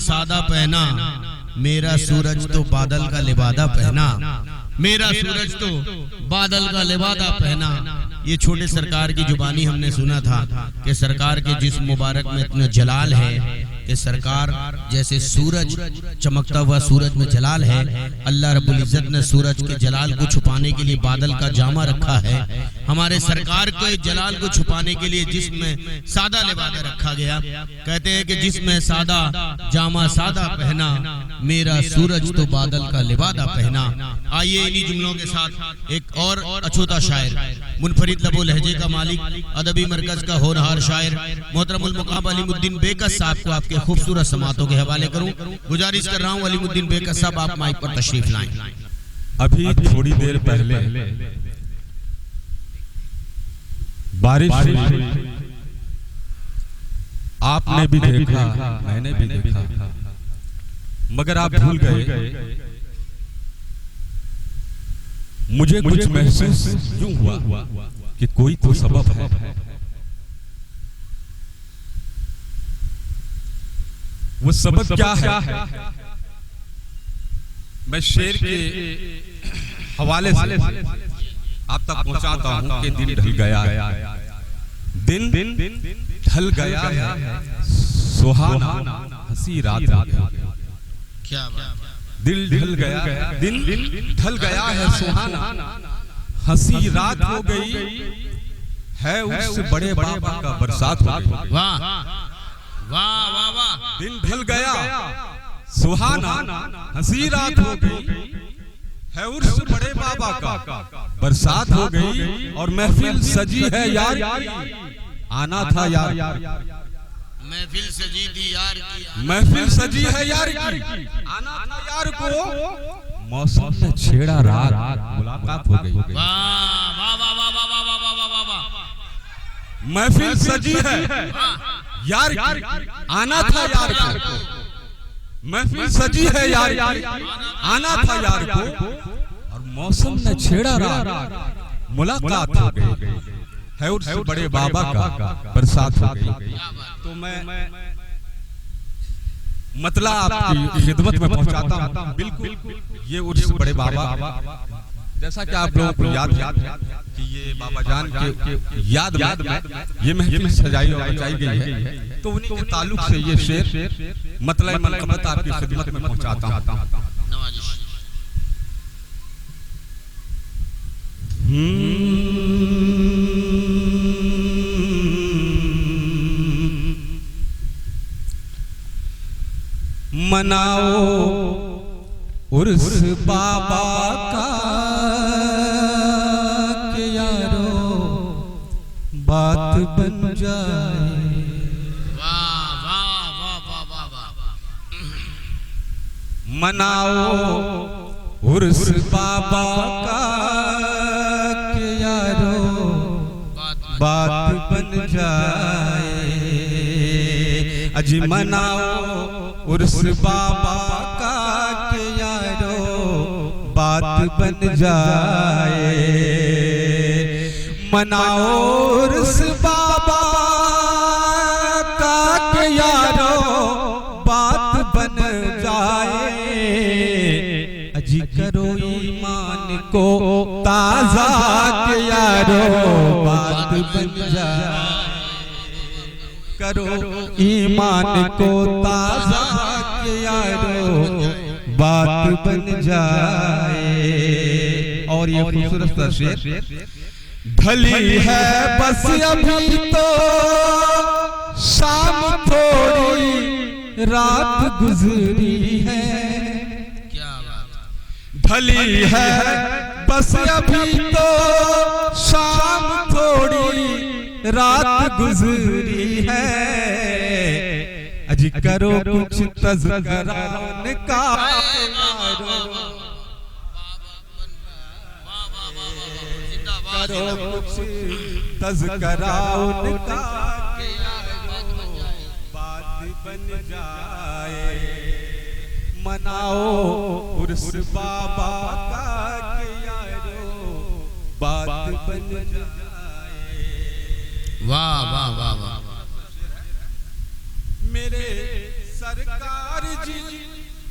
सादा पहना, मेरा सूरज तो बादल का लिबादा पहना, मेरा सूरज तो बादल का लिबादा पहना। ये छोटे सरकार की जुबानी हमने सुना था कि सरकार के जिस्म मुबारक में इतना जलाल है कि सरकार जैसे सूरज चमकता हुआ सूरज में जलाल है, अल्लाह रब्बुल इज्जत ने सूरज के जलाल को छुपाने के लिए बादल का जामा रखा है। हमारे सरकार के जलाल को छुपाने के लिए जिस्म में सादा लिबादा रखा गया। कहते हैं कि जिस्म में सादा जामा सादा पहना, मेरा सूरज तो बादल का लिबादा पहना। आइए इन्हीं जुमलों के साथ एक और अछूता शायर, मुनफरिद लबो लहजे का मालिक, अदबी मरकज का होनहार शायर मोहतरमुल मुकाम अलीमुद्दीन बेकस साहब को आपके खूबसूरत समातों के हवाले करूं। गुजारिश कर रहा हूं अलीमुद्दीन बेकस साहब, आप माइक पर तशरीफ लाएं। अभी थोड़ी देर पहले बारिश हुई, आपने भी देखा, मैंने भी देखा, मगर आप भूल गए। मुझे कुछ महसूस यूं हुआ कि कोई तो सबब है। वो सबब क्या है? मैं शेर के हवाले से आप तक पहुंचाता हूं कि दिन ढल गया है, दिन ढल गया है, सुहाना हंसी रात हो गया। क्या बात, दिल ढल गया, दिन ढल गया है, सुहाना हंसी रात हो गई है, उस बड़े बाबा का बरसात हो गई। वाह वाह वाह वाह, दिन ढल गया, सुहाना हंसी रात हो गई है, उस बड़े बाबा का बरसात हो गई। और महफिल सजी है यार, आना था यार, महफिल सजी थी यार की, महफिल सजी है यार की, आना था यार को, मौसम ने छेड़ा रात, मुलाकात हो गई। वाह वाह वाह वाह वाह वाह वाह वाह वाह वाह, महफिल सजी है यार की, आना था यार को, महफिल सजी है यार की, आना था यार को, और मौसम ने छेड़ा रात, मुलाकात हो गई है, उस बड़े बाबा का बरसात हो गई। तो मैं मतलब आपकी खिदमत में पहुंचाता हूं, बिल्कुल ये उस बड़े बाबा, जैसा कि आप लोगों को याद कि ये बाबा जान के याद में ये महफिल सजाई और रचाई गई है, तो उन्हीं के ताल्लुक से ये शेर मतलब मनक़बत आपकी खिदमत में पहुंचाता हूं। मनाओ उर्स बाबा का के यारो बात बन जाए। वाह वाह वाह वाह वाह वाह, मनाओ उर्स बाबा का के यारो बात बन जाए। अजी मनाओ उर्स बाबा का के यारो बात बन जाए। मनाओ उर्स बाबा का के यारो बात बन जाए। अजी करो ईमान को ताज़ा के यारो बात बन जाए। करो ईमान को ताज़ा के यारो बात बन जाए। और ये खूबसूरत शेर, ढली है बस अभी तो शाम थोड़ी रात गुजरी है। क्या बात, ढली है बस अभी तो शाम थोड़ी रात गुजरी है। अजी करो कुछ तज़किरा उनका, करो कुछ तज़किरा उनका, बात बन जाए। मनाओ उर्स बाबा का के यारो बात बन जाए। वाह वाह वाह वाह, मेरे सरकार जी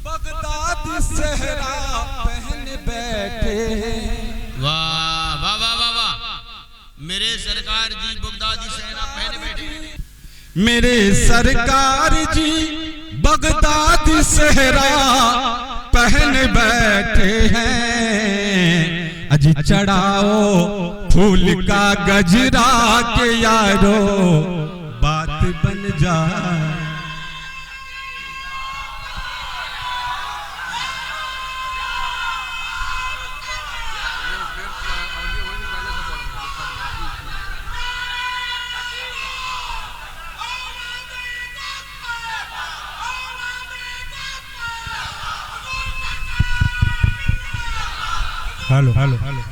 बगदादी सेहरा पहन बैठे हैं। वाह वाह वाह वाह वाह, मेरे सरकार जी बगदादी सेहरा पहन बैठे। मेरे सरकार जी बगदादी सेहरा पहन बैठे हैं। अजी चढ़ाओ फूल का गजरा के यारो बात बन जाए। हेलो हेलो हेलो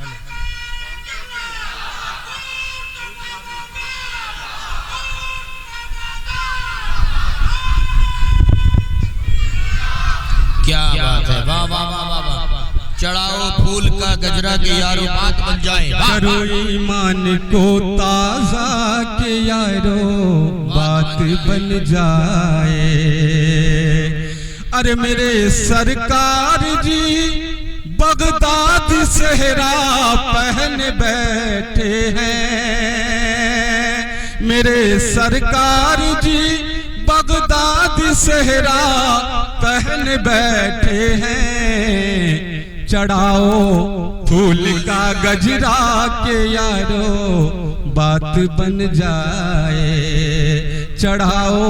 क्या बात है, वाह वाह वाह वाह वाह। चढ़ाओ फूल का गजरा के यारो बात बन जाए। करो ईमान को ताजा के यारो बात बन जाए। अरे मेरे सरकार जी बगदादी सेहरा पहन बैठे हैं। मेरे सरकार जी बगदादी सेहरा पहन बैठे हैं। चढ़ाओ फूल का गजरा के यारो बात बन जाए। चढ़ाओ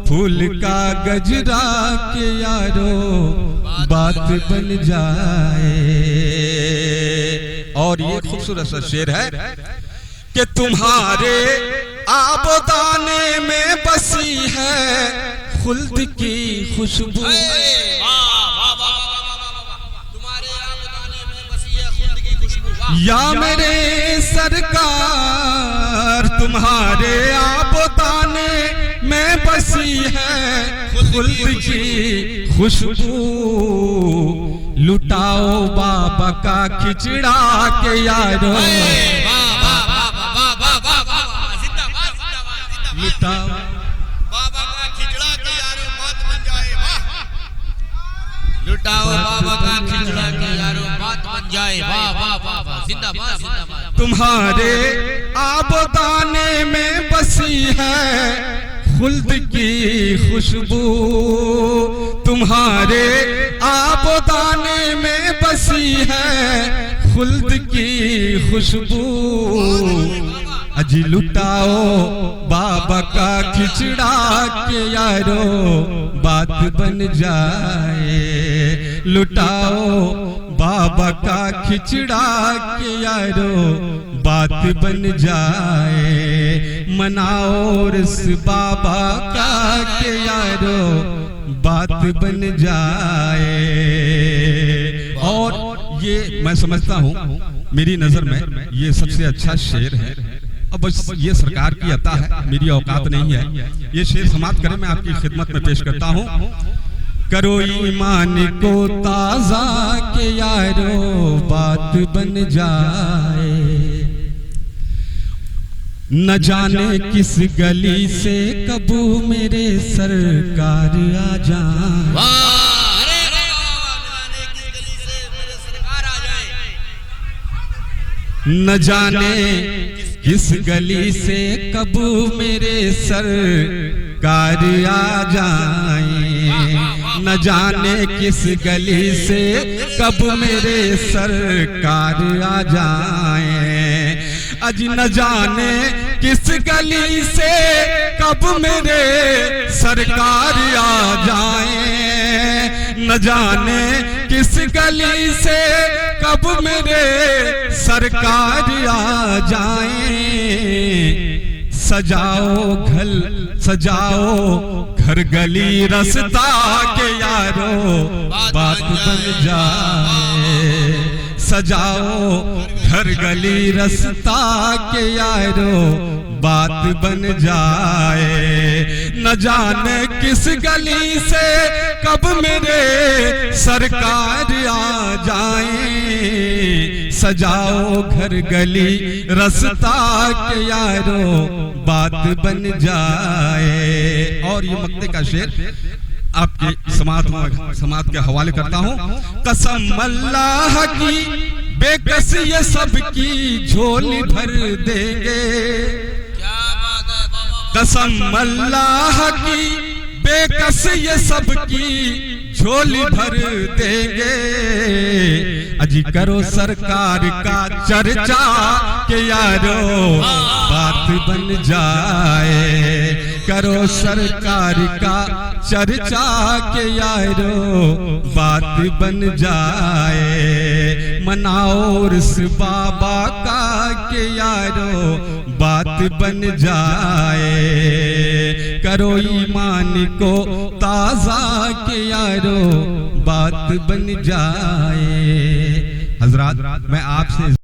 फूल का गजरा के यारो बात बन जाए। और ये खूबसूरत सा शेर है कि तुम्हारे आबोदाने में बसी है खुल्द की खुशबू। या मेरे सरकार तुम्हारे आबोदाने में बसी है खुल्द की खुशबू। लुटाओ बाबा का खिचड़ा के यारो लुटाओ बाबा का खिचड़ा के यारो बात बन जाए। वाह, लुटाओ बाबा का खिचड़ा के यारो बात बन जाए। वाह वाह वाह वाह, जिंदाबाद जिंदाबाद। तुम्हारे आबोदाने में बसी है खुल्द की खुशबू। तुम्हारे आबोदाने में बसी है खुल्द की खुशबू। अजी लुटाओ बाबा का खिचड़ा के यारो बात बन जाए। लुटाओ बाबा का खिचड़ा के यारो बात बन जाए। मनाओ रस बाबा का के यारो बात बन जाए। और ये मैं समझता हूँ मेरी नजर में ये सबसे अच्छा शेर है। अब बस ये सरकार की अता है, मेरी औकात नहीं है। ये शेर समाप्त करें मैं आपकी खिदमत में पेश करता हूँ। करो ईमान को ताजा के यारो बात बन जाए। न जाने किस गली से कब मेरे सरकार आ जाए। न जाने किस गली से कब मेरे सरकार आ जाए। न जाने किस गली से कब मेरे सरकार आ जाए। अज न जाने किस गली से कब मेरे सरकार आ जाए। न जाने किस गली से कब मेरे सरकार आ जाए। सजाओ घर गली रास्ता के यारो बात बन जाए। सजाओ घर गली रास्ता के यारो बात बन जाए। न जाने किस गली से कब मेरे सरकार आ जाए। सजाओ घर गली रास्ता के यारो बात बन जाए। और ये मक्ते का शेर आपके समाज के हवाले करता हूँ। कसम अल्लाह की बेकस ये सबकी झोली भर देंगे, कसम अल्लाह की बेकस ये सबकी झोली भर देंगे। अजी करो सरकार का चर्चा के यारो बात बन जाए, करो सरकार का चर्चा के यारो बात बन जाए। मनाओ उर्स बाबा का के यारो बात बन जाए, करो ईमान को ताजा के यारो बात बन जाए। हजरात, मैं आपसे